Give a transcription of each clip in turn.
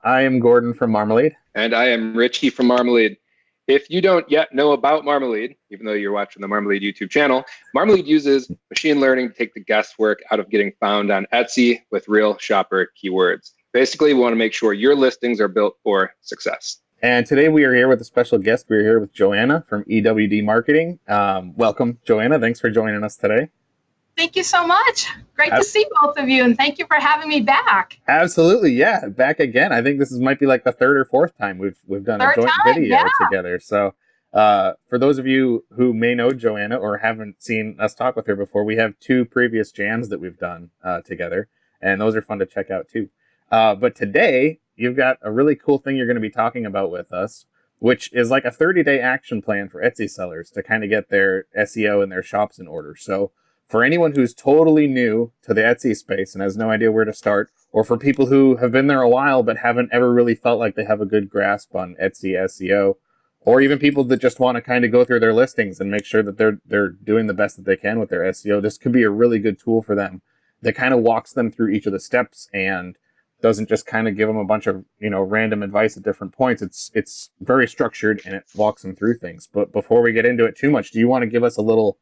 I am Gordon from Marmalade. And I am Richie from Marmalade. If you don't yet know about Marmalade, even though you're watching the Marmalade YouTube channel, Marmalade uses machine learning to take the guesswork out of getting found on Etsy with real shopper keywords. Basically, we want to make sure your listings are built for success. And today we are here with a special guest. We're here with Joanna from EWD Marketing. Welcome, Joanna. Thanks for joining us today. Thank you so much. Great to see both of you, and thank you for having me back. Absolutely, yeah, back again. I think this might be like the third or fourth time we've done a joint video together. So for those of you who may know Joanna or haven't seen us talk with her before, we have 2 previous jams that we've done together, and those are fun to check out too. But today, you've got a really cool thing you're going to be talking about with us, which is like a 30-day action plan for Etsy sellers to kind of get their SEO and their shops in order. So for anyone who's totally new to the Etsy space and has no idea where to start, or for people who have been there a while but haven't ever really felt like they have a good grasp on Etsy SEO, or even people that just want to kind of go through their listings and make sure that they're doing the best that they can with their SEO, this could be a really good tool for them that kind of walks them through each of the steps and doesn't just kind of give them a bunch of, random advice at different points. It's very structured and it walks them through things. But before we get into it too much, do you want to give us a little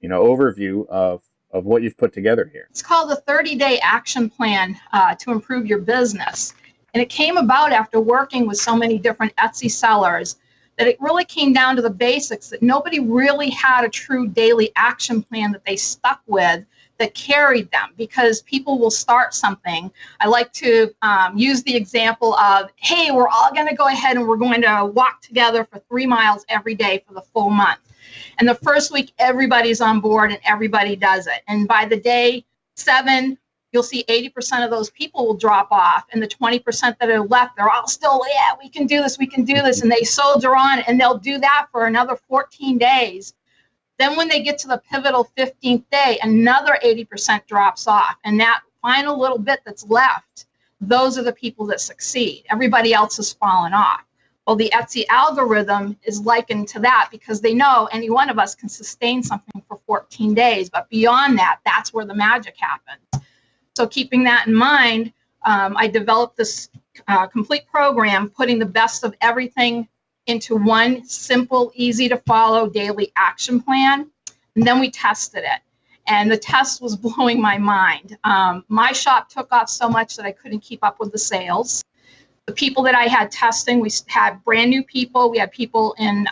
overview of what you've put together here? It's called the 30-day action plan to improve your business. And it came about after working with so many different Etsy sellers that it really came down to the basics, that nobody really had a true daily action plan that they stuck with that carried them, because people will start something. I like to use the example of, hey, we're all going to go ahead and we're going to walk together for 3 miles every day for the full month. And the first week, everybody's on board and everybody does it. And by the day 7, you'll see 80% of those people will drop off. And the 20% that are left, they're all still, yeah, we can do this, we can do this. And they soldier on, and they'll do that for another 14 days. Then when they get to the pivotal 15th day, another 80% drops off. And that final little bit that's left, those are the people that succeed. Everybody else has fallen off. Well, the Etsy algorithm is likened to that, because they know any one of us can sustain something for 14 days. But beyond that, that's where the magic happens. So keeping that in mind, I developed this complete program, putting the best of everything into one simple, easy to follow daily action plan. And then we tested it. And the test was blowing my mind. My shop took off so much that I couldn't keep up with the sales. The people that I had testing, we had brand new people, we had people in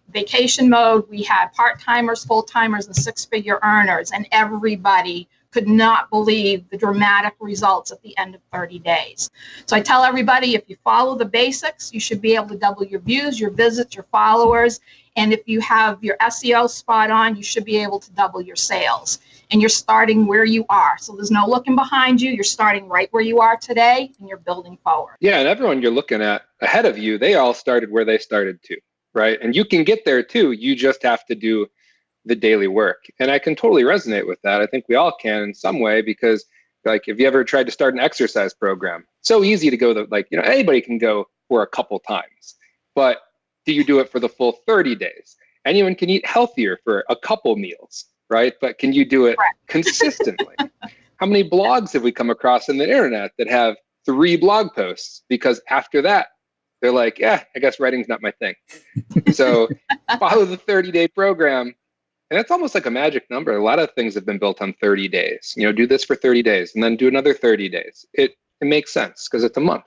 vacation mode, we had part-timers, full-timers, and 6-figure earners, and everybody could not believe the dramatic results at the end of 30 days. So I tell everybody, if you follow the basics, you should be able to double your views, your visits, your followers, and if you have your SEO spot on, you should be able to double your sales. And you're starting where you are. So there's no looking behind you. You're starting right where you are today, and you're building forward. Yeah, and everyone you're looking at ahead of you, they all started where they started too, right? And you can get there too. You just have to do the daily work. And I can totally resonate with that. I think we all can in some way, because like, if you ever tried to start an exercise program, so easy to go anybody can go for a couple times, but do you do it for the full 30 days? Anyone can eat healthier for a couple meals, right? But can you do it consistently? How many blogs have we come across on the internet that have 3 blog posts? Because after that, they're like, yeah, I guess writing's not my thing. So follow the 30-day program. And that's almost like a magic number. A lot of things have been built on 30 days. Do this for 30 days and then do another 30 days. It makes sense because it's a month.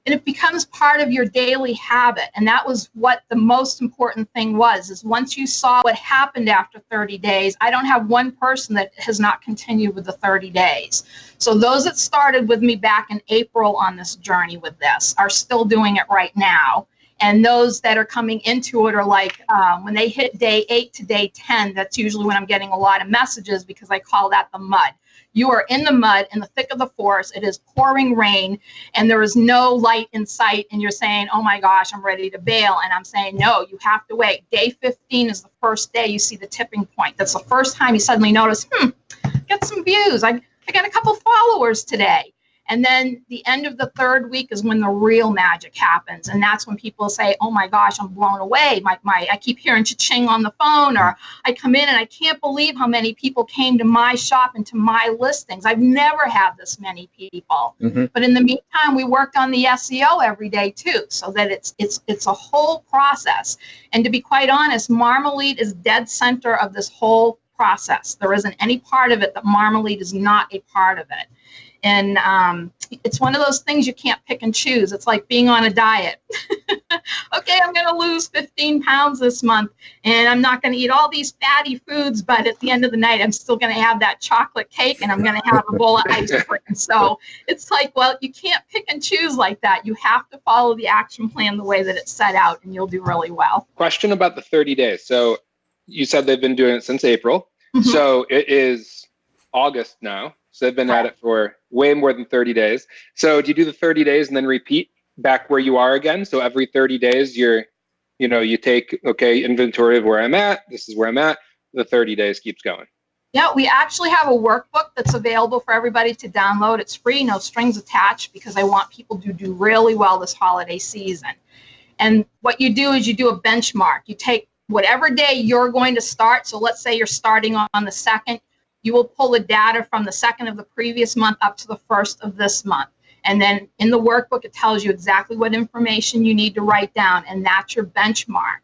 And it becomes part of your daily habit. And that was what the most important thing was, is once you saw what happened after 30 days, I don't have one person that has not continued with the 30 days. So those that started with me back in April on this journey with this are still doing it right now. And those that are coming into it are like, when they hit day 8 to day 10, that's usually when I'm getting a lot of messages, because I call that the mud. You are in the mud, in the thick of the forest. It is pouring rain, and there is no light in sight. And you're saying, oh my gosh, I'm ready to bail. And I'm saying, no, you have to wait. Day 15 is the first day you see the tipping point. That's the first time you suddenly notice, get some views. I got a couple followers today. And then the end of the third week is when the real magic happens. And that's when people say, oh my gosh, I'm blown away. I keep hearing cha-ching on the phone, or I come in and I can't believe how many people came to my shop and to my listings. I've never had this many people. Mm-hmm. But in the meantime, we worked on the SEO every day too, so that it's a whole process. And to be quite honest, Marmalade is dead center of this whole process. There isn't any part of it that Marmalade is not a part of it. And it's one of those things you can't pick and choose. It's like being on a diet. Okay, I'm going to lose 15 pounds this month, and I'm not going to eat all these fatty foods, but at the end of the night, I'm still going to have that chocolate cake, and I'm going to have a bowl of ice cream. So it's like, well, you can't pick and choose like that. You have to follow the action plan the way that it's set out, and you'll do really well. Question about the 30 days. So you said they've been doing it since April. Mm-hmm. So it is August now. So they've been at it for way more than 30 days. So do you do the 30 days and then repeat back where you are again? So every 30 days you take, okay, inventory of where I'm at. This is where I'm at. The 30 days keeps going. Yeah, we actually have a workbook that's available for everybody to download. It's free, no strings attached, because I want people to do really well this holiday season. And what you do is you do a benchmark. You take whatever day you're going to start. So let's say you're starting on the 2nd. You will pull the data from the 2nd of the previous month up to the 1st of this month. And then in the workbook, it tells you exactly what information you need to write down, and that's your benchmark.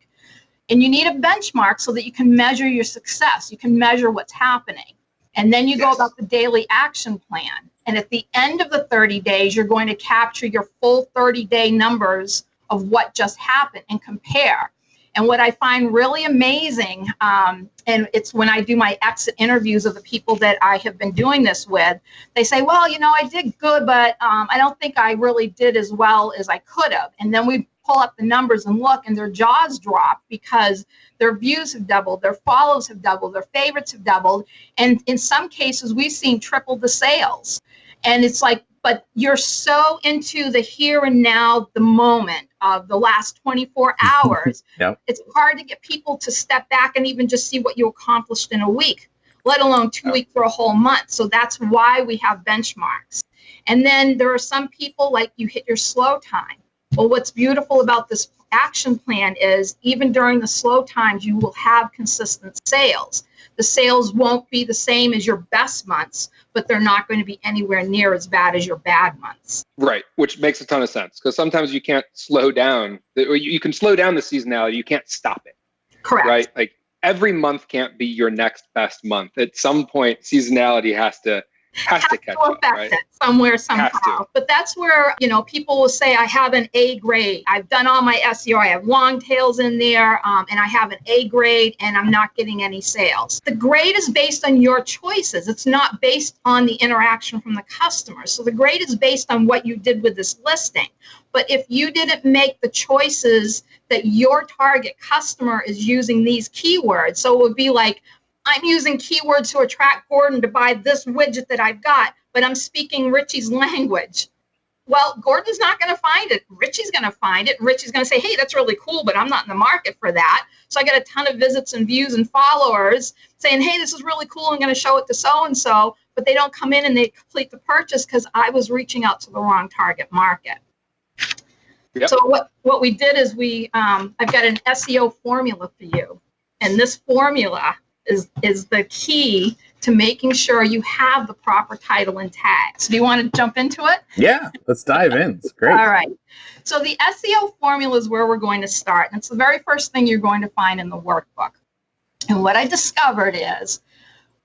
And you need a benchmark so that you can measure your success. You can measure what's happening. And then you go about the daily action plan. And at the end of the 30 days, you're going to capture your full 30-day numbers of what just happened and compare. And what I find really amazing, and it's when I do my exit interviews of the people that I have been doing this with, they say, well, I did good, but I don't think I really did as well as I could have. And then we pull up the numbers and look, and their jaws drop because their views have doubled, their follows have doubled, their favorites have doubled. And in some cases, we've seen triple the sales. And it's like, but you're so into the here and now, the moment of the last 24 hours. Yep. It's hard to get people to step back and even just see what you accomplished in a week, let alone 2 weeks or a whole month. So that's why we have benchmarks. And then there are some people, like, you hit your slow time. Well, what's beautiful about this action plan is even during the slow times, you will have consistent sales. The sales won't be the same as your best months, but they're not going to be anywhere near as bad as your bad months. Right, which makes a ton of sense, because sometimes you can't slow down, or you can slow down the seasonality, you can't stop it. Correct. Right? Like, every month can't be your next best month. At some point, seasonality has to catch up, right? It somewhere, somehow. But that's where, people will say, I have an A grade. I've done all my SEO. I have long tails in there, and I have an A grade, and I'm not getting any sales. The grade is based on your choices. It's not based on the interaction from the customer. So the grade is based on what you did with this listing. But if you didn't make the choices that your target customer is using these keywords, so it would be like, I'm using keywords to attract Gordon to buy this widget that I've got, but I'm speaking Richie's language. Well, Gordon's not going to find it. Richie's going to find it. Richie's going to say, hey, that's really cool, but I'm not in the market for that. So I get a ton of visits and views and followers saying, hey, this is really cool. I'm going to show it to so-and-so, but they don't come in and they complete the purchase because I was reaching out to the wrong target market. Yep. So what we did is I've got an SEO formula for you. And this formula is the key to making sure you have the proper title and tags. Do you want to jump into it? Yeah, let's dive in. It's great. All right. So the SEO formula is where we're going to start. And it's the very first thing you're going to find in the workbook. And what I discovered is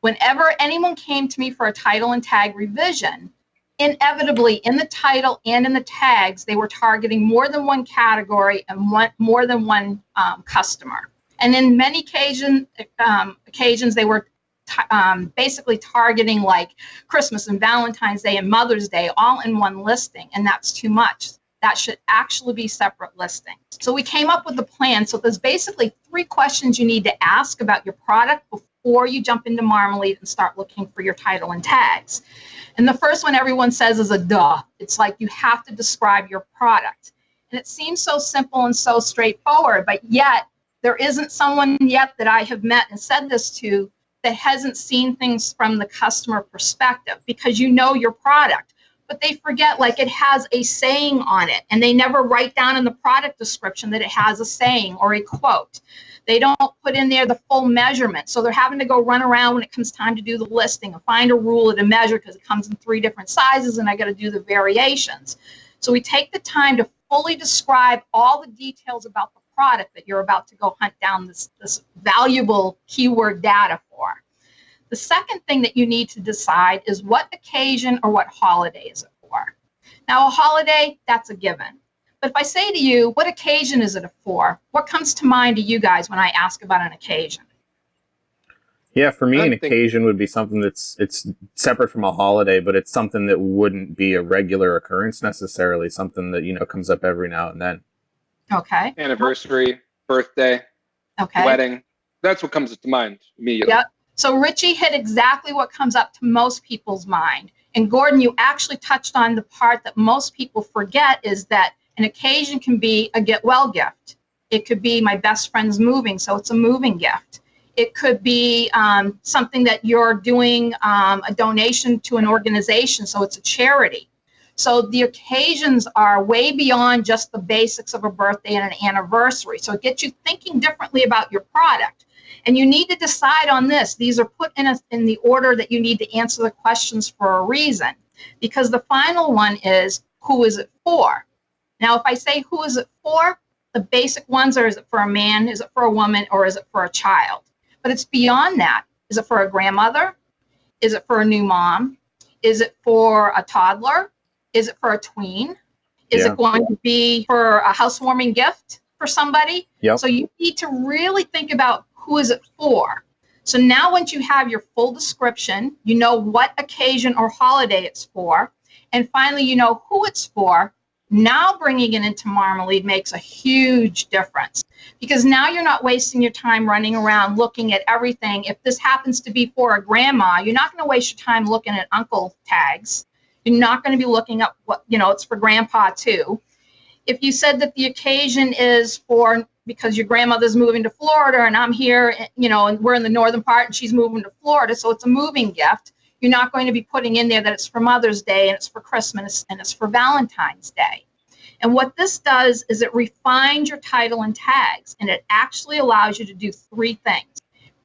whenever anyone came to me for a title and tag revision, inevitably in the title and in the tags, they were targeting more than one category and more than one customer. And in many occasions they were basically targeting like Christmas and Valentine's Day and Mother's Day all in one listing, and that's too much. That should actually be separate listings. So we came up with a plan. So there's basically 3 questions you need to ask about your product before you jump into Marmalade and start looking for your title and tags. And the first one everyone says is a duh. It's like you have to describe your product. And it seems so simple and so straightforward, but yet there isn't someone yet that I have met and said this to that hasn't seen things from the customer perspective, because you know your product. but they forget, like, it has a saying on it, and they never write down in the product description that it has a saying or a quote. They don't put in there the full measurement. So they're having to go run around when it comes time to do the listing and find a ruler to measure because it comes in 3 different sizes and I got to do the variations. So we take the time to fully describe all the details about the product that you're about to go hunt down this valuable keyword data for. The second thing that you need to decide is what occasion or what holiday is it for. Now, a holiday, that's a given. But if I say to you, what occasion is it for? What comes to mind to you guys when I ask about an occasion? Yeah, for me, an occasion would be something it's separate from a holiday, but it's something that wouldn't be a regular occurrence necessarily, something that, comes up every now and then. Okay. Anniversary, birthday, wedding. That's what comes to mind immediately. Yep. So Richie hit exactly what comes up to most people's mind. And Gordon, you actually touched on the part that most people forget, is that an occasion can be a get well gift. It could be my best friend's moving, so it's a moving gift. It could be something that you're doing a donation to an organization, so it's a charity. So the occasions are way beyond just the basics of a birthday and an anniversary. So it gets you thinking differently about your product. And you need to decide on this. These are put in the order that you need to answer the questions for a reason. Because the final one is, who is it for? Now, if I say who is it for, the basic ones are, is it for a man, is it for a woman, or is it for a child? But it's beyond that. Is it for a grandmother? Is it for a new mom? Is it for a toddler? Is it for a tween? Is it going to be for a housewarming gift for somebody? Yep. So you need to really think about who is it for. So now once you have your full description, you know what occasion or holiday it's for, and finally you know who it's for. Now bringing it into Marmalade makes a huge difference, because now you're not wasting your time running around looking at everything. If this happens to be for a grandma, you're not going to waste your time looking at uncle tags. You're not going to be looking up what, it's for grandpa too. If you said that the occasion is for, because your grandmother's moving to Florida and I'm here, and we're in the northern part and she's moving to Florida, so it's a moving gift. You're not going to be putting in there that it's for Mother's Day and it's for Christmas and it's for Valentine's Day. And what this does is it refines your title and tags, and it actually allows you to do 3 things.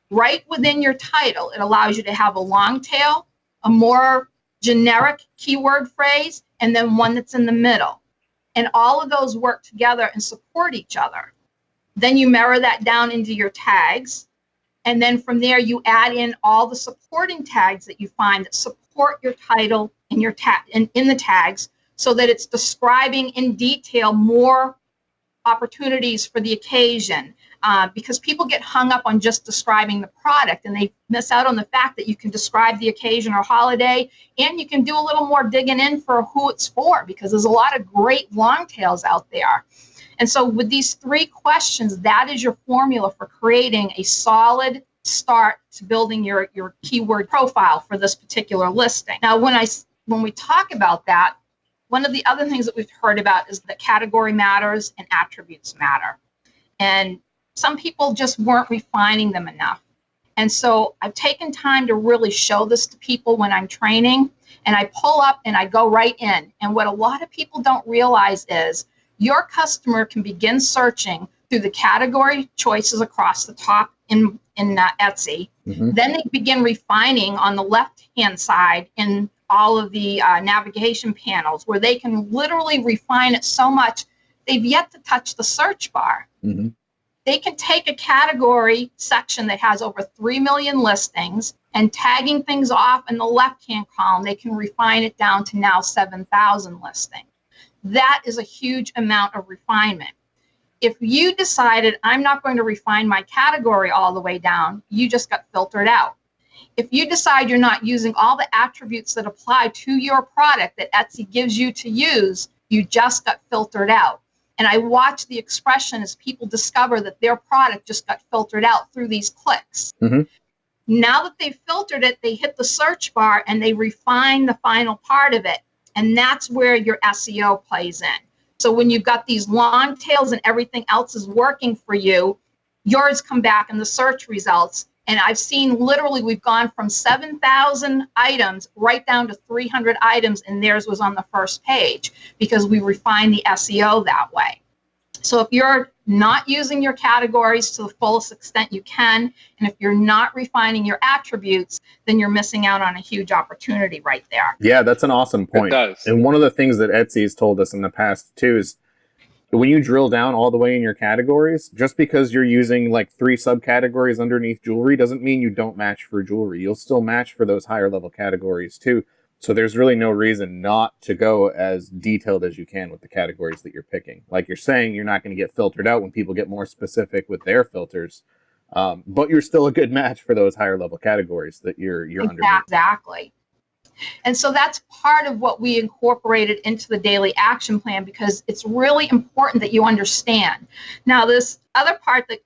Right within your title, it allows you to have a long tail, a more generic keyword phrase, and then one that's in the middle. And all of those work together and support each other. Then you mirror that down into your tags. And then from there, you add in all the supporting tags that you find that support your title and your in the tags, so that it's describing in detail more opportunities for the occasion. Because people get hung up on just describing the product, and they miss out on the fact that you can describe the occasion or holiday, and you can do a little more digging in for who it's for, because there's a lot of great long tails out there. And so with these 3 questions, that is your formula for creating a solid start to building your keyword profile for this particular listing. Now, when we talk about that, one of the other things that we've heard about is that category matters and attributes matter. And some people just weren't refining them enough. And so I've taken time to really show this to people when I'm training, and I pull up and I go right in. And what a lot of people don't realize is your customer can begin searching through the category choices across the top in Etsy. Mm-hmm. Then they begin refining on the left-hand side in all of the navigation panels, where they can literally refine it so much they've yet to touch the search bar. Mm-hmm. They can take a category section that has over 3 million listings, and tagging things off in the left-hand column, they can refine it down to now 7,000 listings. That is a huge amount of refinement. If you decided, I'm not going to refine my category all the way down, you just got filtered out. If you decide you're not using all the attributes that apply to your product that Etsy gives you to use, you just got filtered out. And I watch the expression as people discover that their product just got filtered out through these clicks. Mm-hmm. Now that they've filtered it, they hit the search bar and they refine the final part of it. And that's where your SEO plays in. So when you've got these long tails and everything else is working for you, yours come back in the search results, And I've seen literally we've gone from 7,000 items right down to 300 items, and theirs was on the first page because we refined the SEO that way. So if you're not using your categories to the fullest extent you can, and if you're not refining your attributes, then you're missing out on a huge opportunity right there. Yeah, that's an awesome point. It does. And one of the things that Etsy has told us in the past too is when you drill down all the way in your categories, just because you're using like 3 subcategories underneath jewelry doesn't mean you don't match for jewelry. You'll still match for those higher level categories too. So there's really no reason not to go as detailed as you can with the categories that you're picking. Like you're saying, you're not going to get filtered out when people get more specific with their filters, but you're still a good match for those higher level categories that you're underneath. Exactly. And so that's part of what we incorporated into the daily action plan, because it's really important that you understand. Now, this other part that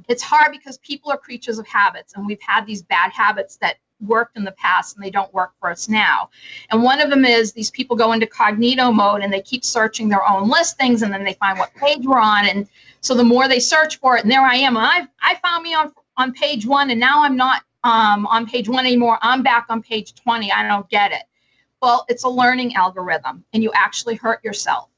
it's hard because people are creatures of habits, and we've had these bad habits that worked in the past and they don't work for us now. And one of them is these people go into cognito mode and they keep searching their own listings, and then they find what page we're on. And so the more they search for it, and there I am, I found me on page 1, and now I'm not on page 1 anymore. I'm back on page 20. I don't get it. Well, it's a learning algorithm, and you actually hurt yourself.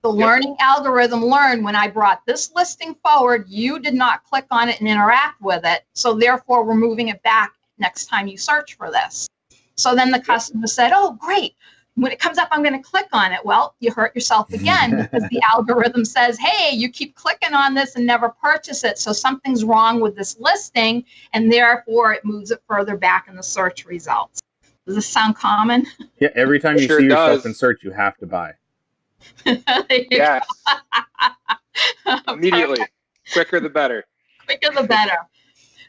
The learning algorithm learned when I brought this listing forward, you did not click on it and interact with it. So therefore, we're moving it back next time you search for this. So then the customer said, oh, great. When it comes up, I'm going to click on it. Well, you hurt yourself again because the algorithm says, hey, you keep clicking on this and never purchase it. So something's wrong with this listing, and therefore it moves it further back in the search results. Does this sound common? Yeah, every time you see yourself in search, you have to buy. Yes. Immediately. Quicker the better. Quicker the better.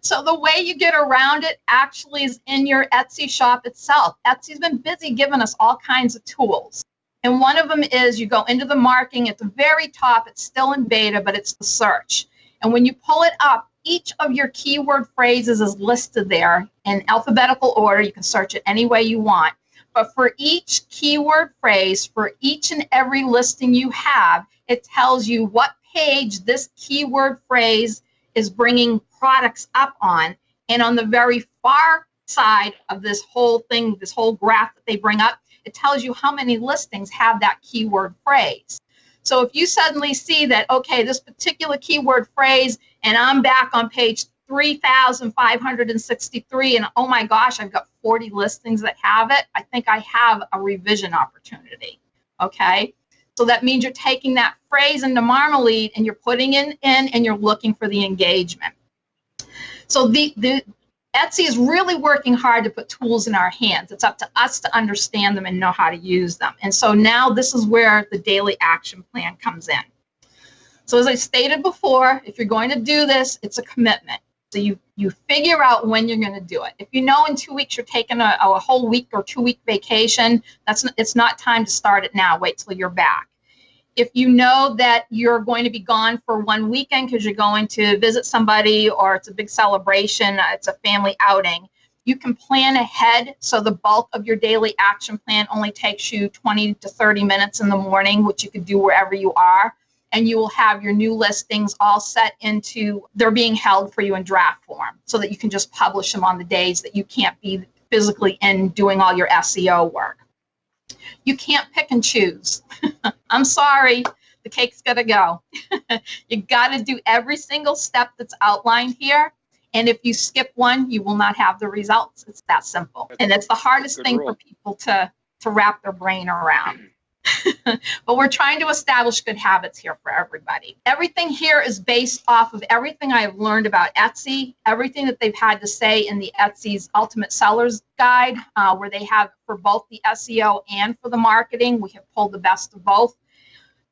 So the way you get around it actually is in your Etsy shop itself. Etsy's been busy giving us all kinds of tools. And one of them is you go into the marketing at the very top. It's still in beta, but it's the search. And when you pull it up, each of your keyword phrases is listed there in alphabetical order. You can search it any way you want. But for each keyword phrase, for each and every listing you have, it tells you what page this keyword phrase is bringing products up on. And on the very far side of this whole thing, this whole graph that they bring up, it tells you how many listings have that keyword phrase. So if you suddenly see that, okay, this particular keyword phrase, and I'm back on page 3,563, and oh my gosh, I've got 40 listings that have it, I think I have a revision opportunity, okay? So that means you're taking that phrase into Marmalade and you're putting it in and you're looking for the engagement. So the Etsy is really working hard to put tools in our hands. It's up to us to understand them and know how to use them. And so now this is where the daily action plan comes in. So as I stated before, if you're going to do this, it's a commitment. So you figure out when you're going to do it. If you know in 2 weeks you're taking a whole week or 2 week vacation, it's not time to start it now. Wait till you're back. If you know that you're going to be gone for one weekend because you're going to visit somebody or it's a big celebration, it's a family outing, you can plan ahead so the bulk of your daily action plan only takes you 20 to 30 minutes in the morning, which you could do wherever you are. And you will have your new listings all set into, they're being held for you in draft form so that you can just publish them on the days that you can't be physically in doing all your SEO work. You can't pick and choose. I'm sorry, the cake's got to go. You got to do every single step that's outlined here. And if you skip one, you will not have the results. It's that simple. And it's the hardest thing for people to wrap their brain around. But we're trying to establish good habits here for everybody. Everything here is based off of everything I have learned about Etsy, everything that they've had to say in the Etsy's Ultimate Sellers Guide, where they have for both the SEO and for the marketing. We have pulled the best of both.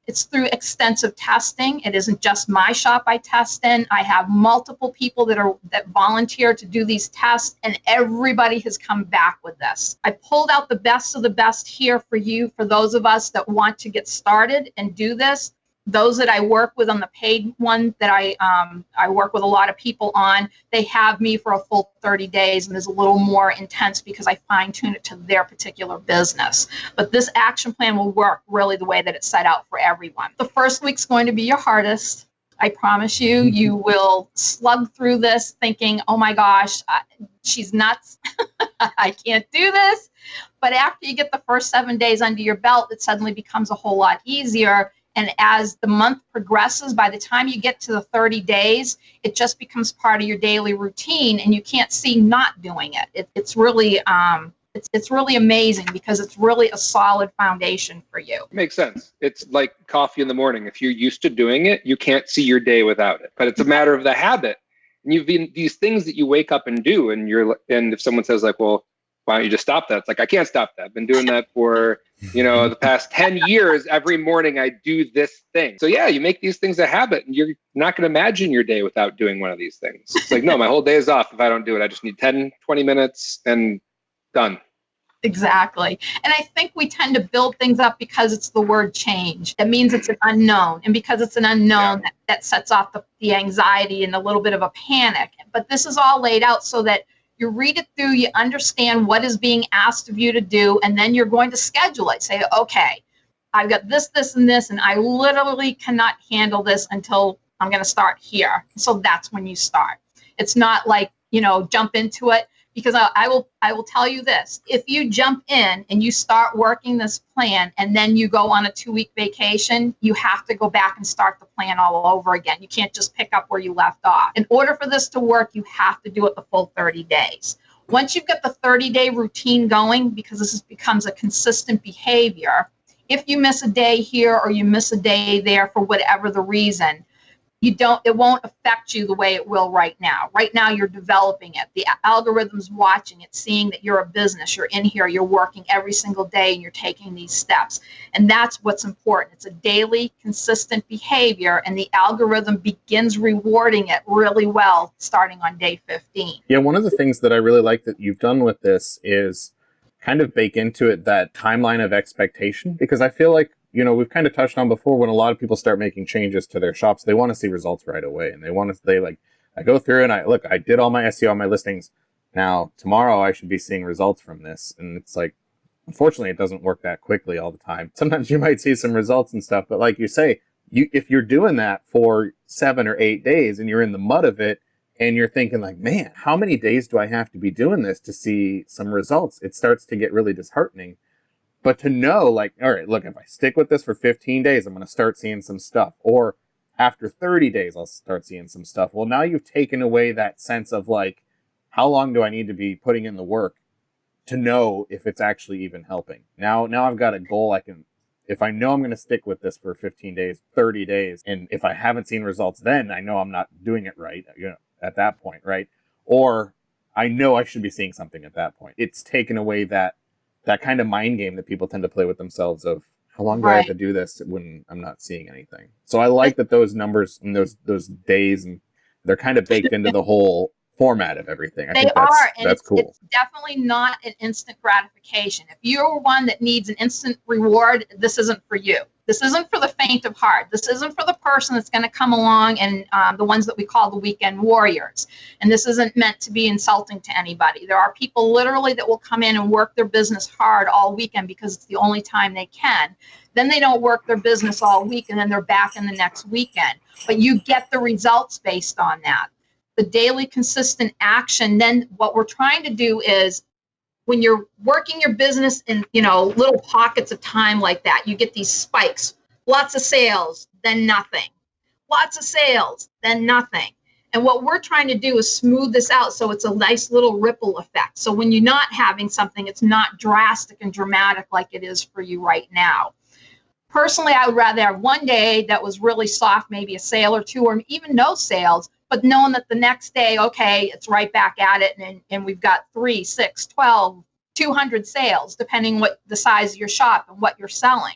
It's through extensive testing. It isn't just my shop I test in. I have multiple people that volunteer to do these tests, and everybody has come back with this. I pulled out the best of the best here for you, for those of us that want to get started and do this. Those that I work with on the paid one that I work with a lot of people on, they have me for a full 30 days, and it's a little more intense because I fine tune it to their particular business. But this action plan will work really the way that it's set out for everyone. The first week's going to be your hardest. I promise you, you will slug through this thinking, oh my gosh, she's nuts. I can't do this. But after you get the first 7 days under your belt, it suddenly becomes a whole lot easier. And as the month progresses, by the time you get to the 30 days, it just becomes part of your daily routine, and you can't see not doing it. It's really it's really amazing because it's really a solid foundation for you. Makes sense. It's like coffee in the morning. If you're used to doing it, you can't see your day without it. But it's a matter of the habit. And you've been these things that you wake up and do, and if someone says like, well, why don't you just stop that? It's like, I can't stop that. I've been doing that for, the past 10 years. Every morning I do this thing. So yeah, you make these things a habit, and you're not going to imagine your day without doing one of these things. It's like, no, my whole day is off if I don't do it. I just need 10, 20 minutes and done. Exactly. And I think we tend to build things up because it's the word change. That means it's an unknown. And because it's an unknown, that sets off the anxiety and a little bit of a panic. But this is all laid out so that you read it through, you understand what is being asked of you to do, and then you're going to schedule it. Say, okay, I've got this, this, and this, and I literally cannot handle this until I'm going to start here. So that's when you start. It's not like, jump into it. Because I will tell you this, if you jump in and you start working this plan and then you go on a 2-week vacation, you have to go back and start the plan all over again. You can't just pick up where you left off. In order for this to work, you have to do it the full 30 days. Once you've got the 30-day routine going, because this becomes a consistent behavior, if you miss a day here or you miss a day there for whatever the reason, it won't affect you the way it will right now. Right now, you're developing it. The algorithm's watching it, seeing that you're a business, you're in here, you're working every single day, and you're taking these steps. And that's what's important. It's a daily, consistent behavior, and the algorithm begins rewarding it really well starting on day 15. Yeah, one of the things that I really like that you've done with this is kind of bake into it that timeline of expectation, because I feel like we've kind of touched on before, when a lot of people start making changes to their shops, they want to see results right away. And I go through and I did all my SEO on my listings. Now, tomorrow I should be seeing results from this. And it's like, unfortunately, it doesn't work that quickly all the time. Sometimes you might see some results and stuff, but like you say, if you're doing that for 7 or 8 days and you're in the mud of it and you're thinking like, man, how many days do I have to be doing this to see some results? It starts to get really disheartening. But to know, like, all right, look, if I stick with this for 15 days, I'm going to start seeing some stuff. Or after 30 days, I'll start seeing some stuff. Well, now you've taken away that sense of, like, how long do I need to be putting in the work to know if it's actually even helping? Now I've got a goal. If I know I'm going to stick with this for 15 days, 30 days, and if I haven't seen results, then I know I'm not doing it right, at that point, right? Or I know I should be seeing something at that point. It's taken away that kind of mind game that people tend to play with themselves of, how long do I have to do this when I'm not seeing anything? So I like that those numbers and those days, and they're kind of baked into the whole format of everything. I think that's cool. It's definitely not an instant gratification. If you're one that needs an instant reward, this isn't for you. This isn't for the faint of heart. This isn't for the person that's going to come along and the ones that we call the weekend warriors. And this isn't meant to be insulting to anybody. There are people literally that will come in and work their business hard all weekend because it's the only time they can. Then they don't work their business all week, and then they're back in the next weekend. But you get the results based on that. The daily consistent action, then what we're trying to do is, when you're working your business in, little pockets of time like that, you get these spikes, lots of sales, then nothing, lots of sales, then nothing. And what we're trying to do is smooth this out so it's a nice little ripple effect. So when you're not having something, it's not drastic and dramatic like it is for you right now. Personally, I would rather have one day that was really soft, maybe a sale or two, or even no sales, but knowing that the next day, okay, it's right back at it, and we've got 3, 6, 12, 200 sales, depending what the size of your shop and what you're selling.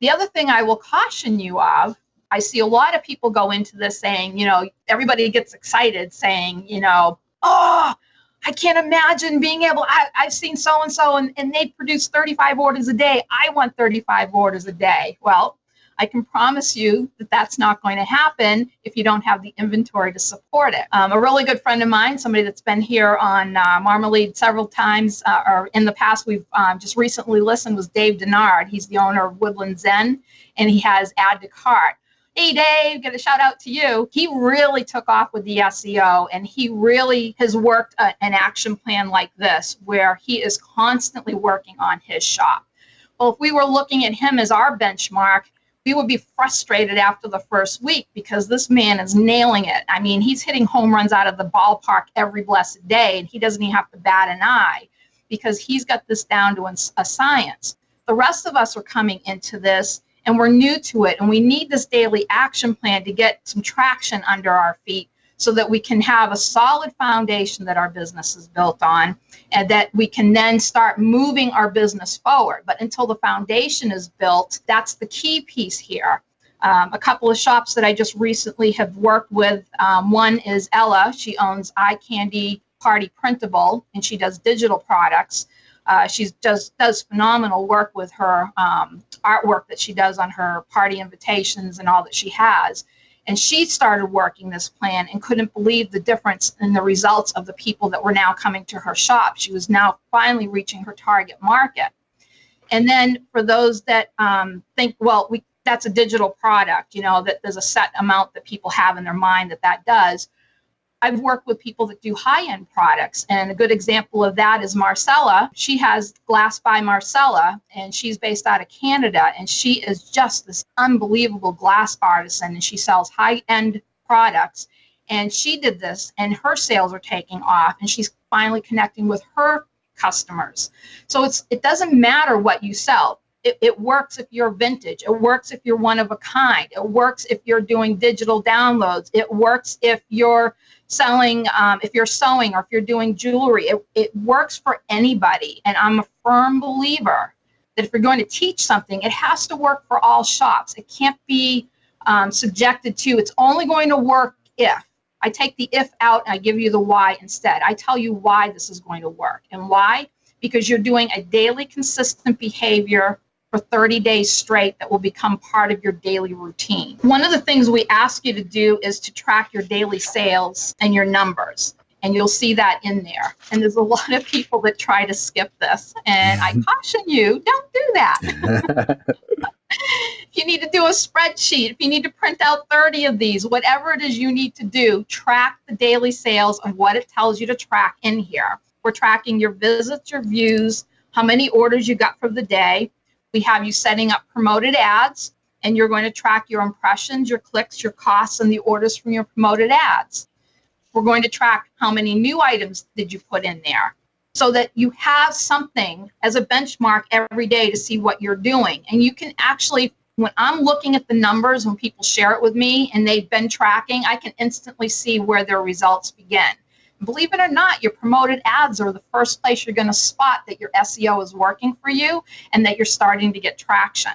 The other thing I will caution you of, I see a lot of people go into this saying, everybody gets excited saying, oh, I can't imagine being able, I've seen so-and-so and they produce 35 orders a day. I want 35 orders a day. Well, I can promise you that that's not going to happen if you don't have the inventory to support it. A really good friend of mine, somebody that's been here on Marmalade several times, or in the past we've just recently listened, was Dave Denard. He's the owner of Woodland Zen, and he has Add to Cart. hey, Dave, get a shout out to you. He really took off with the SEO, and he really has worked an action plan like this, where he is constantly working on his shop. Well, if we were looking at him as our benchmark, we would be frustrated after the first week because this man is nailing it. I mean, he's hitting home runs out of the ballpark every blessed day, and he doesn't even have to bat an eye because he's got this down to a science. The rest of us are coming into this, and we're new to it, and we need this daily action plan to get some traction under our feet so that we can have a solid foundation that our business is built on, and that we can then start moving our business forward. But until the foundation is built, that's the key piece here. A couple of shops that I just recently have worked with, one is Ella. She owns Eye Candy Party Printable, and she does digital products. She does phenomenal work with her artwork that she does on her party invitations and all that she has. And she started working this plan and couldn't believe the difference in the results of the people that were now coming to her shop. She was now finally reaching her target market. And then for those that think, well, that's a digital product, that there's a set amount that people have in their mind that does. I've worked with people that do high-end products, and a good example of that is Marcella. She has Glass by Marcella, and she's based out of Canada, and she is just this unbelievable glass artisan, and she sells high-end products. And she did this, and her sales are taking off, and she's finally connecting with her customers. So it doesn't matter what you sell. It works if you're vintage. It works if you're one of a kind. It works if you're doing digital downloads. It works if you're selling, if you're sewing, or if you're doing jewelry. It works for anybody. And I'm a firm believer that if you're going to teach something, it has to work for all shops. It can't be subjected to, it's only going to work if. I take the if out and I give you the why instead. I tell you why this is going to work. And why? Because you're doing a daily consistent behavior for 30 days straight that will become part of your daily routine. One of the things we ask you to do is to track your daily sales and your numbers. And you'll see that in there. And there's a lot of people that try to skip this. And I caution you, don't do that. If you need to do a spreadsheet, if you need to print out 30 of these, whatever it is you need to do, track the daily sales of what it tells you to track in here. We're tracking your visits, your views, how many orders you got for the day. We have you setting up promoted ads, and you're going to track your impressions, your clicks, your costs, and the orders from your promoted ads. We're going to track how many new items did you put in there, so that you have something as a benchmark every day to see what you're doing. And you can actually, when I'm looking at the numbers, when people share it with me and they've been tracking, I can instantly see where their results begin. Believe it or not, your promoted ads are the first place you're going to spot that your SEO is working for you and that you're starting to get traction.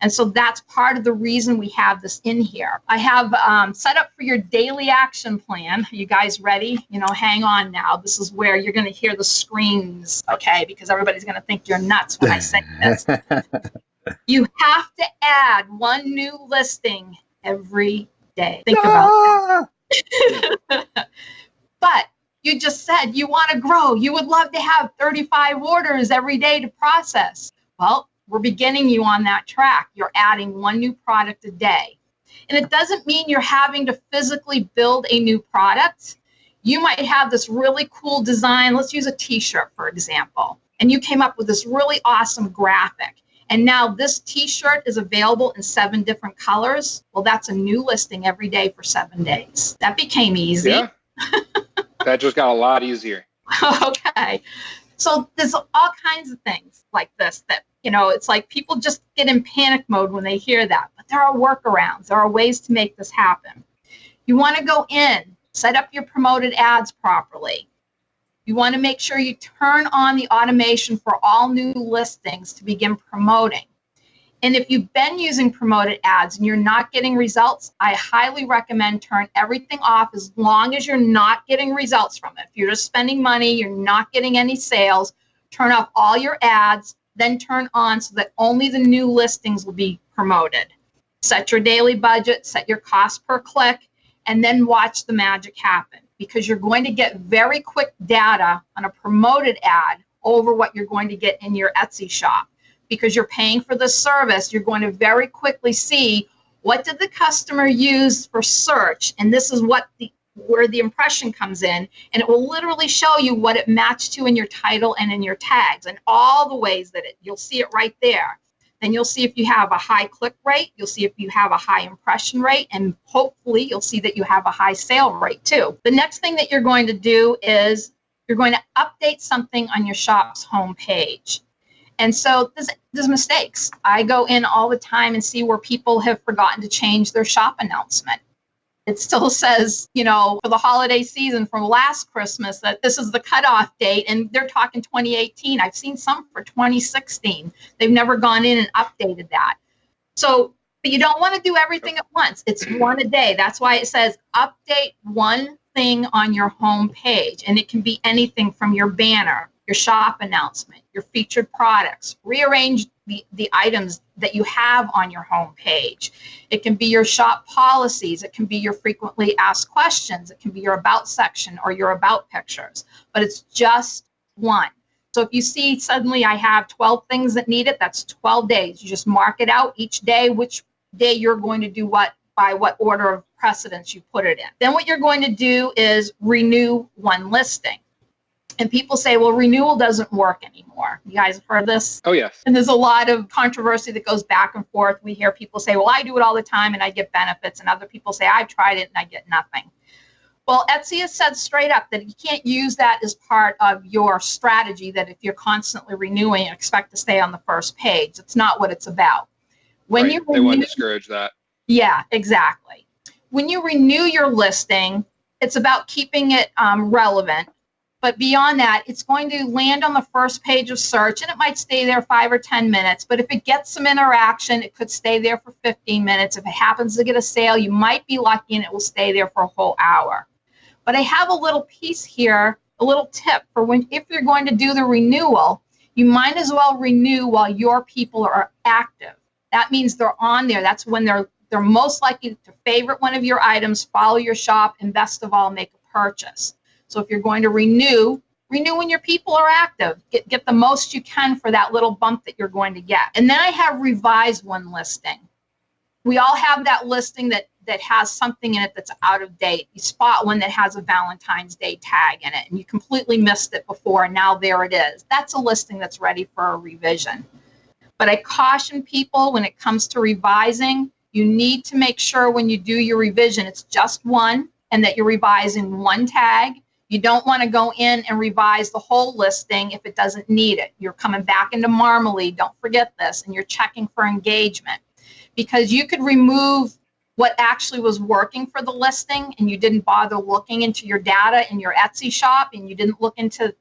And so that's part of the reason we have this in here. I have set up for your daily action plan. You guys ready? Hang on now. This is where you're going to hear the screams, okay? Because everybody's going to think you're nuts when I say this. You have to add one new listing every day. Think about that. But you just said you want to grow. You would love to have 35 orders every day to process. Well, we're beginning you on that track. You're adding one new product a day. And it doesn't mean you're having to physically build a new product. You might have this really cool design. Let's use a t-shirt, for example. And you came up with this really awesome graphic. And now this t-shirt is available in 7 different colors. Well, that's a new listing every day for 7 days. That became easy. Yeah. That just got a lot easier. Okay. So there's all kinds of things like this that, it's like people just get in panic mode when they hear that. But there are workarounds. There are ways to make this happen. You want to go in, set up your promoted ads properly. You want to make sure you turn on the automation for all new listings to begin promoting. And if you've been using promoted ads and you're not getting results, I highly recommend turn everything off as long as you're not getting results from it. If you're just spending money, you're not getting any sales, turn off all your ads, then turn on so that only the new listings will be promoted. Set your daily budget, set your cost per click, and then watch the magic happen, because you're going to get very quick data on a promoted ad over what you're going to get in your Etsy shop. Because you're paying for this service, you're going to very quickly see what did the customer use for search? And this is what where the impression comes in, and it will literally show you what it matched to in your title and in your tags and all the ways that you'll see it right there. Then you'll see if you have a high click rate, you'll see if you have a high impression rate, and hopefully you'll see that you have a high sale rate too. The next thing that you're going to do is you're going to update something on your shop's homepage. And so there's mistakes. I go in all the time and see where people have forgotten to change their shop announcement. It still says, for the holiday season from last Christmas that this is the cutoff date, and they're talking 2018. I've seen some for 2016. They've never gone in and updated that. So, but you don't want to do everything at once. It's one a day. That's why it says update one thing on your home page, and it can be anything from your banner, your shop announcement, your featured products. Rearrange the items that you have on your home page. It can be your shop policies. It can be your frequently asked questions. It can be your about section or your about pictures, but it's just one. So if you see suddenly I have 12 things that need it, that's 12 days. You just mark it out each day, which day you're going to do what, by what order of precedence you put it in. Then what you're going to do is renew one listing. And people say, well, renewal doesn't work anymore. You guys have heard this? Oh, yes. And there's a lot of controversy that goes back and forth. We hear people say, well, I do it all the time and I get benefits. And other people say, I've tried it and I get nothing. Well, Etsy has said straight up that you can't use that as part of your strategy, that if you're constantly renewing, expect to stay on the first page. It's not what it's about. When you renew, they want to discourage that. Yeah, exactly. When you renew your listing, it's about keeping it relevant. But beyond that, it's going to land on the first page of search, and it might stay there 5 or 10 minutes. But if it gets some interaction, it could stay there for 15 minutes. If it happens to get a sale, you might be lucky and it will stay there for a whole hour. But I have a little piece here, a little tip for if you're going to do the renewal, you might as well renew while your people are active. That means they're on there. That's when they're most likely to favorite one of your items, follow your shop, and best of all, make a purchase. So if you're going to renew when your people are active. Get the most you can for that little bump that you're going to get. And then I have revise one listing. We all have that listing that has something in it that's out of date. You spot one that has a Valentine's Day tag in it, and you completely missed it before, and now there it is. That's a listing that's ready for a revision. But I caution people when it comes to revising, you need to make sure when you do your revision, it's just one, and that you're revising one tag. You don't want to go in and revise the whole listing if it doesn't need it. You're coming back into Marmalade, don't forget this, and you're checking for engagement. Because you could remove what actually was working for the listing and you didn't bother looking into your data in your Etsy shop, and you didn't look into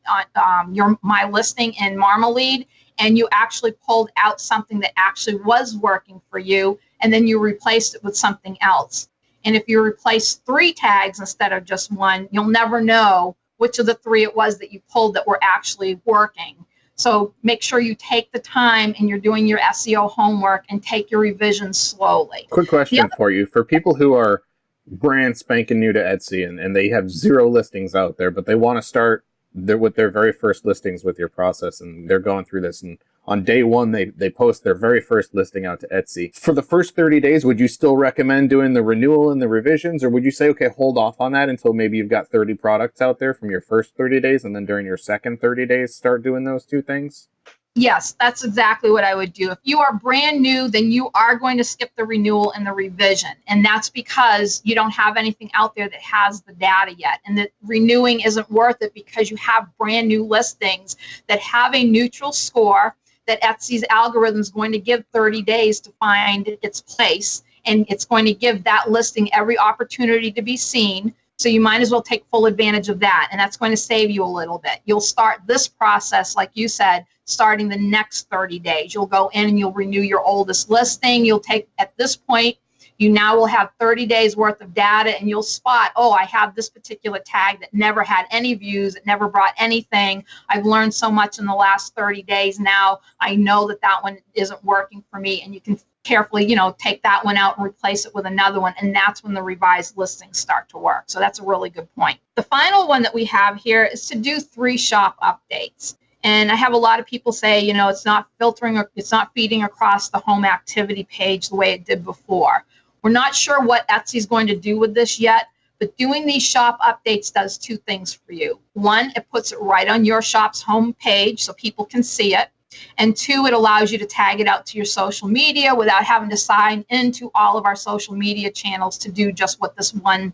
your My Listing in Marmalade, and you actually pulled out something that actually was working for you, and then you replaced it with something else. And if you replace 3 tags instead of just one, you'll never know which of the 3 it was that you pulled that were actually working. So make sure you take the time and you're doing your SEO homework and take your revisions slowly. Quick question for you. For people who are brand spanking new to Etsy and they have 0 listings out there, but they want to start with their very first listings with your process, and they're going through this, and on day 1, they post their very first listing out to Etsy. For the first 30 days, would you still recommend doing the renewal and the revisions, or would you say, okay, hold off on that until maybe you've got 30 products out there from your first 30 days, and then during your second 30 days, start doing those 2 things? Yes, that's exactly what I would do. If you are brand new, then you are going to skip the renewal and the revision. And that's because you don't have anything out there that has the data yet. And that renewing isn't worth it because you have brand new listings that have a neutral score that Etsy's algorithm is going to give 30 days to find its place. And it's going to give that listing every opportunity to be seen. So you might as well take full advantage of that. And that's going to save you a little bit. You'll start this process, like you said, starting the next 30 days. You'll go in and you'll renew your oldest listing. You'll take, at this point, you now will have 30 days worth of data, and you'll spot, oh, I have this particular tag that never had any views, it never brought anything. I've learned so much in the last 30 days. Now I know that that one isn't working for me, and you can carefully, take that one out and replace it with another one, and that's when the revised listings start to work. So that's a really good point. The final one that we have here is to do 3 shop updates. And I have a lot of people say, it's not filtering, or it's not feeding across the home activity page the way it did before. We're not sure what Etsy is going to do with this yet, but doing these shop updates does two things for you. One, it puts it right on your shop's home page so people can see it. And two, it allows you to tag it out to your social media without having to sign into all of our social media channels to do just what this one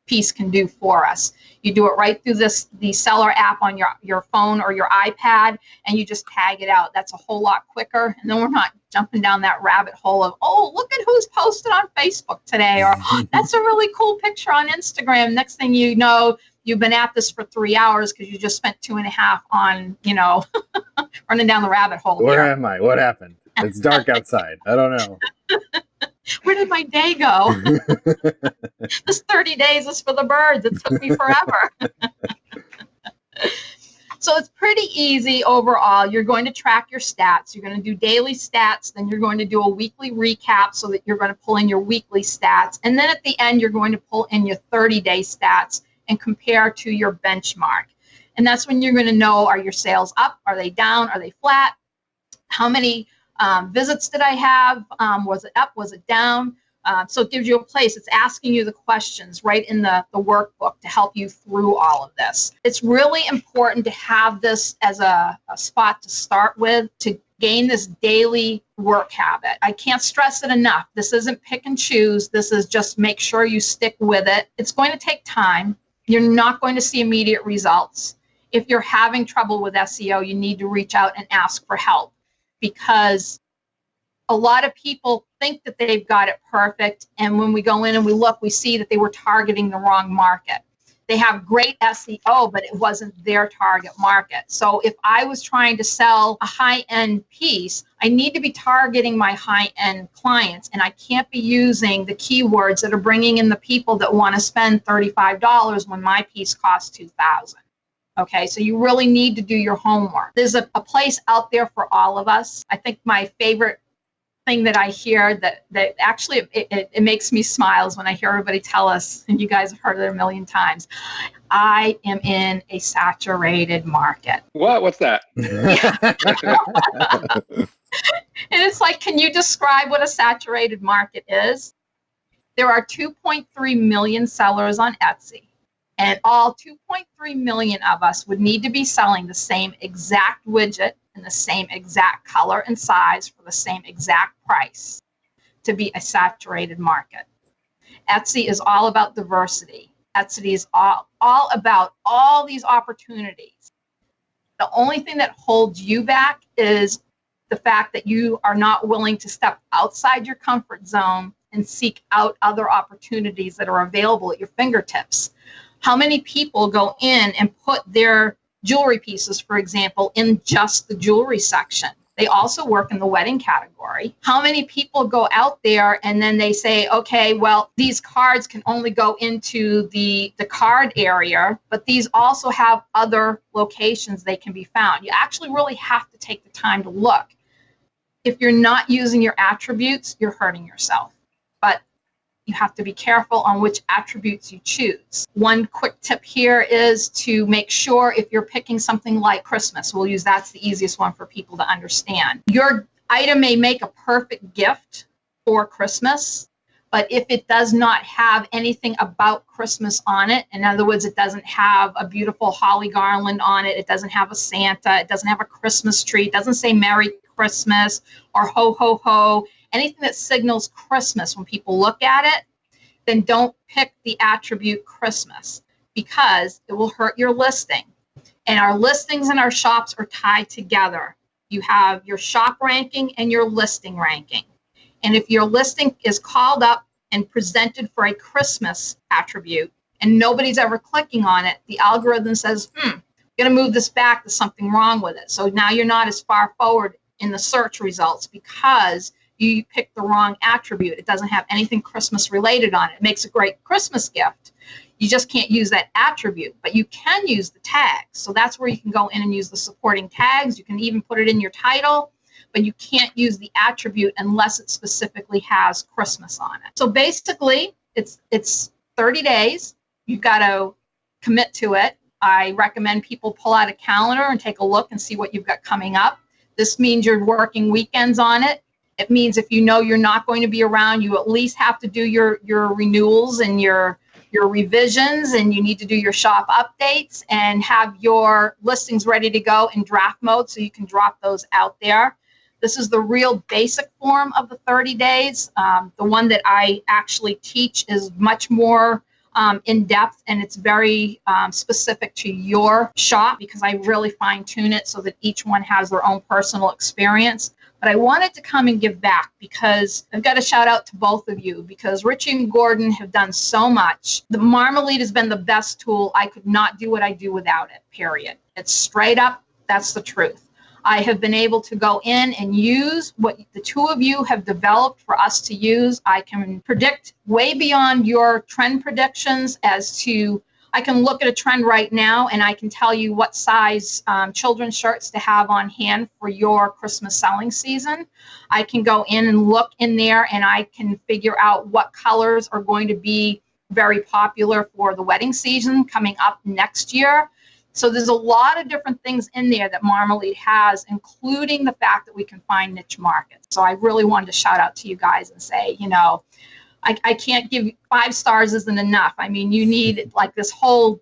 piece can do for us. You do it right through the seller app on your phone or your iPad, and you just tag it out. That's a whole lot quicker. And then we're not jumping down that rabbit hole of, oh, look at who's posted on Facebook today, or that's a really cool picture on Instagram. Next thing you know, you've been at this for 3 hours because you just spent 2.5 on, running down the rabbit hole. Where am I? What happened? It's dark outside. I don't know. Where did my day go? This 30 days is for the birds. It took me forever. So it's pretty easy overall. You're going to track your stats. You're going to do daily stats. Then you're going to do a weekly recap so that you're going to pull in your weekly stats. And then at the end, you're going to pull in your 30-day stats and compare to your benchmark. And that's when you're going to know, are your sales up? Are they down? Are they flat? How many visits did I have? Was it up? Was it down? So it gives you a place. It's asking you the questions right in the workbook to help you through all of this. It's really important to have this as a spot to start with to gain this daily work habit. I can't stress it enough. This isn't pick and choose. This is just make sure you stick with it. It's going to take time. You're not going to see immediate results. If you're having trouble with SEO, you need to reach out and ask for help, because a lot of people think that they've got it perfect, and when we go in and we look, we see that they were targeting the wrong market. They have great SEO, but it wasn't their target market. So if I was trying to sell a high-end piece, I need to be targeting my high-end clients, and I can't be using the keywords that are bringing in the people that want to spend $35 when my piece costs $2,000. Okay, so you really need to do your homework. There's a place out there for all of us. I think my favorite thing that I hear that actually it makes me smile is when I hear everybody tell us, and you guys have heard it a million times, I am in a saturated market. What's that? And it's like, can you describe what a saturated market is? There are 2.3 million sellers on Etsy. And all 2.3 million of us would need to be selling the same exact widget in the same exact color and size for the same exact price to be a saturated market. Etsy is all about diversity. Etsy is all about all these opportunities. The only thing that holds you back is the fact that you are not willing to step outside your comfort zone and seek out other opportunities that are available at your fingertips. How many people go in and put their jewelry pieces, for example, in just the jewelry section? They also work in the wedding category. How many people go out there and then they say, okay, well, these cards can only go into the card area, but these also have other locations they can be found. You actually really have to take the time to look. If you're not using your attributes, you're hurting yourself. But you have to be careful on which attributes you choose. One quick tip here is to make sure if you're picking something like Christmas, we'll use that's the easiest one for people to understand. Your item may make a perfect gift for Christmas, but if it does not have anything about Christmas on it, in other words, it doesn't have a beautiful holly garland on it, it doesn't have a Santa, it doesn't have a Christmas tree, it doesn't say Merry Christmas or ho, ho, ho, anything that signals Christmas when people look at it, then don't pick the attribute Christmas because it will hurt your listing. And our listings and our shops are tied together. You have your shop ranking and your listing ranking. And if your listing is called up and presented for a Christmas attribute and nobody's ever clicking on it, the algorithm says, I'm going to move this back, there's something wrong with it. So now you're not as far forward in the search results because you picked the wrong attribute. It doesn't have anything Christmas related on it. It makes a great Christmas gift. You just can't use that attribute, but you can use the tags. So that's where you can go in and use the supporting tags. You can even put it in your title, but you can't use the attribute unless it specifically has Christmas on it. So basically, it's 30 days. You've got to commit to it. I recommend people pull out a calendar and take a look and see what you've got coming up. This means you're working weekends on it. It means if you know you're not going to be around, you at least have to do your renewals and your revisions, and you need to do your shop updates and have your listings ready to go in draft mode so you can drop those out there. This is the real basic form of the 30 days. The one that I actually teach is much more in depth, and it's very specific to your shop because I really fine tune it so that each one has their own personal experience. But I wanted to come and give back because I've got to shout out to both of you because Richie and Gordon have done so much. The Marmalade has been the best tool. I could not do what I do without it, period. It's straight up, that's the truth. I have been able to go in and use what the two of you have developed for us to use. I can predict way beyond your trend predictions as to, I can look at a trend right now and I can tell you what size children's shirts to have on hand for your Christmas selling season. I can go in and look in there and I can figure out what colors are going to be very popular for the wedding season coming up next year. So there's a lot of different things in there that Marmalade has, including the fact that we can find niche markets. So I really wanted to shout out to you guys and say, you know, I can't give 5 stars isn't enough. I mean, you need like this whole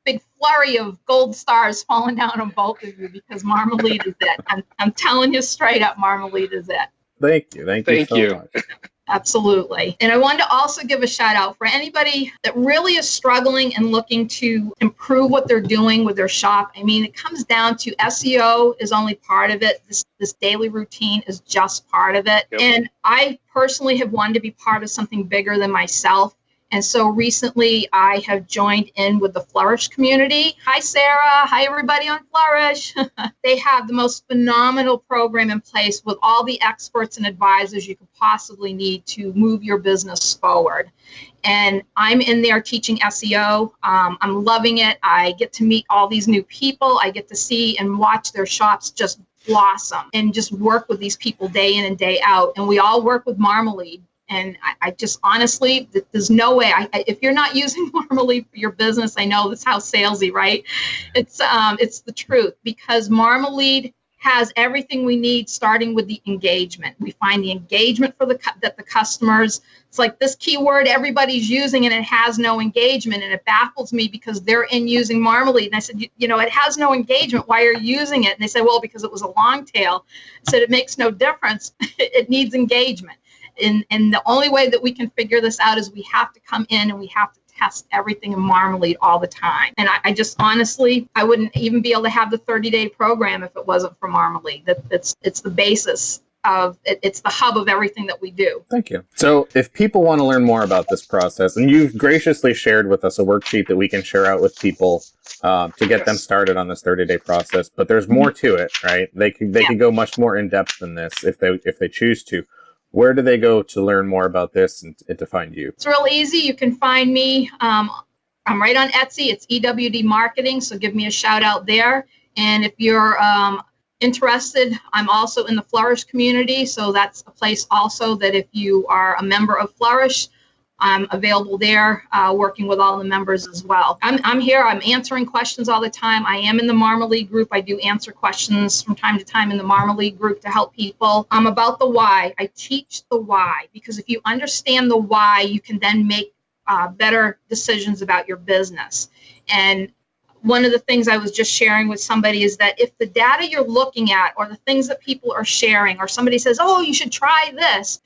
big flurry of gold stars falling down on both of you because Marmalade is it. I'm telling you straight up, Marmalade is it. Thank you. Thank you so much. Absolutely. And I wanted to also give a shout out for anybody that really is struggling and looking to improve what they're doing with their shop. I mean, it comes down to SEO is only part of it. This daily routine is just part of it. Yep. And I personally have wanted to be part of something bigger than myself. And so recently I have joined in with the Flourish community. Hi, Sarah. Hi, everybody on Flourish. They have the most phenomenal program in place with all the experts and advisors you could possibly need to move your business forward. And I'm in there teaching SEO. I'm loving it. I get to meet all these new people. I get to see and watch their shops just blossom and just work with these people day in and day out. And we all work with Marmalade. And I just honestly, there's no way. If you're not using Marmalade for your business, I know this sounds salesy, right? It's the truth because Marmalade has everything we need, starting with the engagement. We find the engagement for that the customers. It's like this keyword everybody's using and it has no engagement, and it baffles me because they're in using Marmalade. And I said, you know, it has no engagement. Why are you using it? And they said, well, because it was a long tail. I said, it makes no difference. It needs engagement. And the only way that we can figure this out is we have to come in and we have to test everything in Marmalade all the time. And I just honestly, I wouldn't even be able to have the 30-day program if it wasn't for Marmalade. It's the basis of it. It's the hub of everything that we do. Thank you. So if people want to learn more about this process, and you've graciously shared with us a worksheet that we can share out with people to get them started on this 30-day process, but there's more to it, right? They could go much more in depth than this if they choose to. Where do they go to learn more about this and to find you? It's real easy. You can find me. I'm right on Etsy. It's EWD Marketing, so give me a shout out there. And if you're interested, I'm also in the Flourish community, so that's a place also that if you are a member of Flourish, I'm available there, working with all the members as well. I'm here. I'm answering questions all the time. I am in the Marmalade group. I do answer questions from time to time in the Marmalade group to help people. I'm about the why. I teach the why because if you understand the why, you can then make better decisions about your business. And one of the things I was just sharing with somebody is that if the data you're looking at or the things that people are sharing or somebody says, oh, you should try this,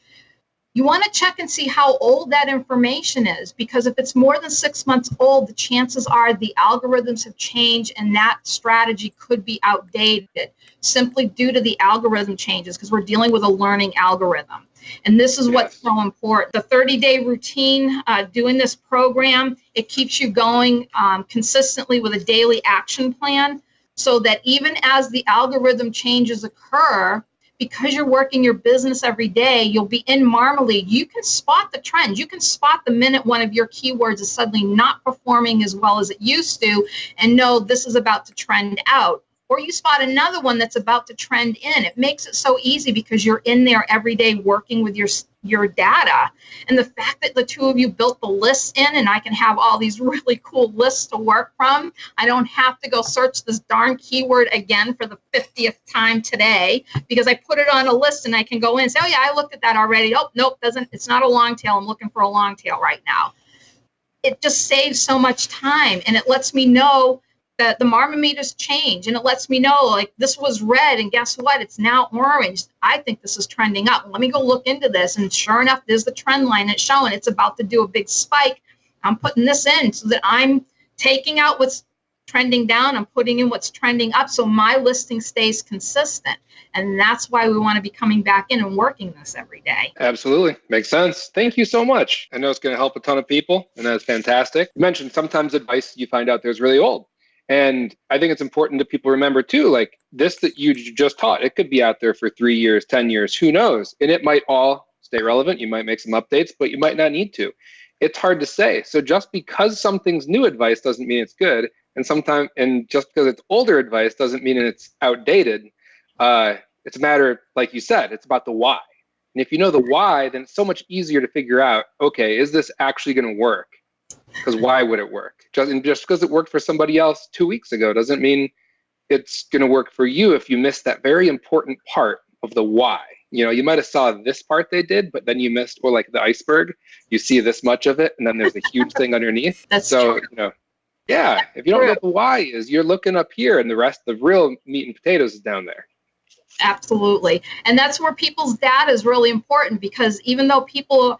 you want to check and see how old that information is, because if it's more than 6 months old, the chances are the algorithms have changed and that strategy could be outdated simply due to the algorithm changes because we're dealing with a learning algorithm. And this is what's so important. The 30-day routine, doing this program, it keeps you going consistently with a daily action plan so that even as the algorithm changes occur, because you're working your business every day, you'll be in Marmalade. You can spot the trends. You can spot the minute one of your keywords is suddenly not performing as well as it used to and know this is about to trend out. Or you spot another one that's about to trend in. It makes it so easy because you're in there every day working with your your data. And the fact that the two of you built the lists in, and I can have all these really cool lists to work from. I don't have to go search this darn keyword again for the 50th time today, because I put it on a list and I can go in and say, oh yeah, I looked at that already. Oh, nope, it's not a long tail. I'm looking for a long tail right now. It just saves so much time, and it lets me know that the marmometers change, and it lets me know, like, this was red and guess what, it's now orange. I think this is trending up. Let me go look into this, and sure enough, there's the trend line. It's showing it's about to do a big spike. I'm putting this in so that I'm taking out what's trending down, I'm putting in what's trending up, so my listing stays consistent. And that's why we want to be coming back in and working this every day. Absolutely. Makes sense. Thank you so much. I know it's going to help a ton of people, and that's fantastic. You mentioned sometimes advice you find out there is really old. And I think it's important that people remember too, like this that you just taught, it could be out there for 3 years, 10 years, who knows? And it might all stay relevant. You might make some updates, but you might not need to. It's hard to say. So just because something's new advice doesn't mean it's good. And just because it's older advice doesn't mean it's outdated. It's a matter, like you said, it's about the why. And if you know the why, then it's so much easier to figure out, okay, is this actually going to work? Because why would it work? Just because it worked for somebody else 2 weeks ago doesn't mean it's going to work for you if you missed that very important part of the why. You know, you might have saw this part they did, but then you missed, or like the iceberg, you see this much of it, and then there's a huge thing underneath. That's so, true. You know, yeah, if you don't know what the why is, you're looking up here, and the rest, the real meat and potatoes is down there. Absolutely. And that's where people's data is really important, because even though people,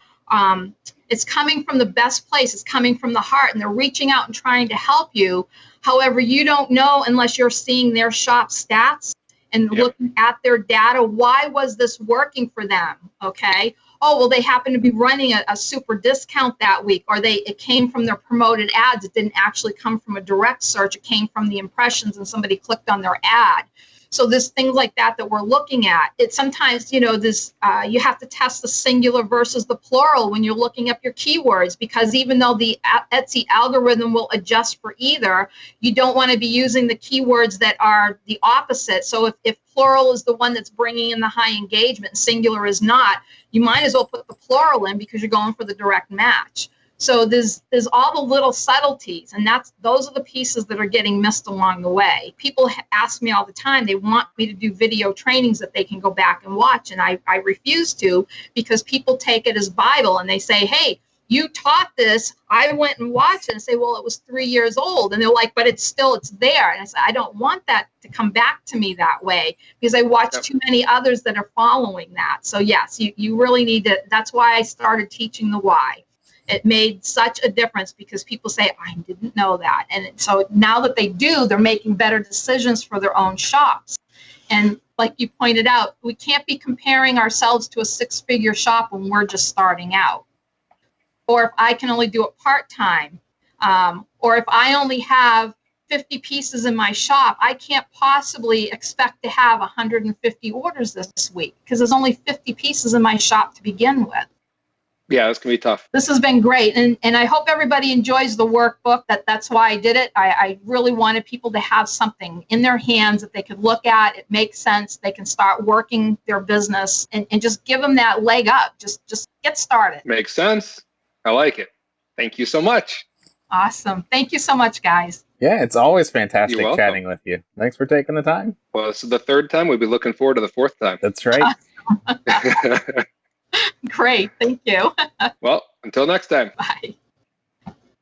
it's coming from the best place, it's coming from the heart, and they're reaching out and trying to help you. However, you don't know unless you're seeing their shop stats and looking at their data. Why was this working for them? Okay. Oh, well, they happen to be running a super discount that week, or it came from their promoted ads. It didn't actually come from a direct search. It came from the impressions and somebody clicked on their ad. So there's things like that we're looking at. It sometimes, you know, you have to test the singular versus the plural when you're looking up your keywords, because even though the Etsy algorithm will adjust for either, you don't want to be using the keywords that are the opposite. So if plural is the one that's bringing in the high engagement and singular is not, you might as well put the plural in, because you're going for the direct match. So there's all the little subtleties, and those are the pieces that are getting missed along the way. People ask me all the time, they want me to do video trainings that they can go back and watch, and I refuse to, because people take it as Bible and they say, hey, you taught this, I went and watched it, and say, well, it was 3 years old. And they're like, but it's there. And I said, I don't want that to come back to me that way, because I watched too many others that are following that. So yes, you really need to, that's why I started teaching the why. It made such a difference, because people say, I didn't know that. And so now that they do, they're making better decisions for their own shops. And like you pointed out, we can't be comparing ourselves to a 6-figure shop when we're just starting out. Or if I can only do it part-time, or if I only have 50 pieces in my shop, I can't possibly expect to have 150 orders this week, because there's only 50 pieces in my shop to begin with. Yeah, this can be tough. This has been great, and I hope everybody enjoys the workbook. That's why I did it. I really wanted people to have something in their hands that they could look at. It makes sense. They can start working their business and just give them that leg up. Just get started. Makes sense. I like it. Thank you so much. Awesome. Thank you so much, guys. Yeah, it's always fantastic chatting with you. Thanks for taking the time. Well, this is the 3rd time. We'll be looking forward to the 4th time. That's right. Great. Thank you. Well, until next time. Bye.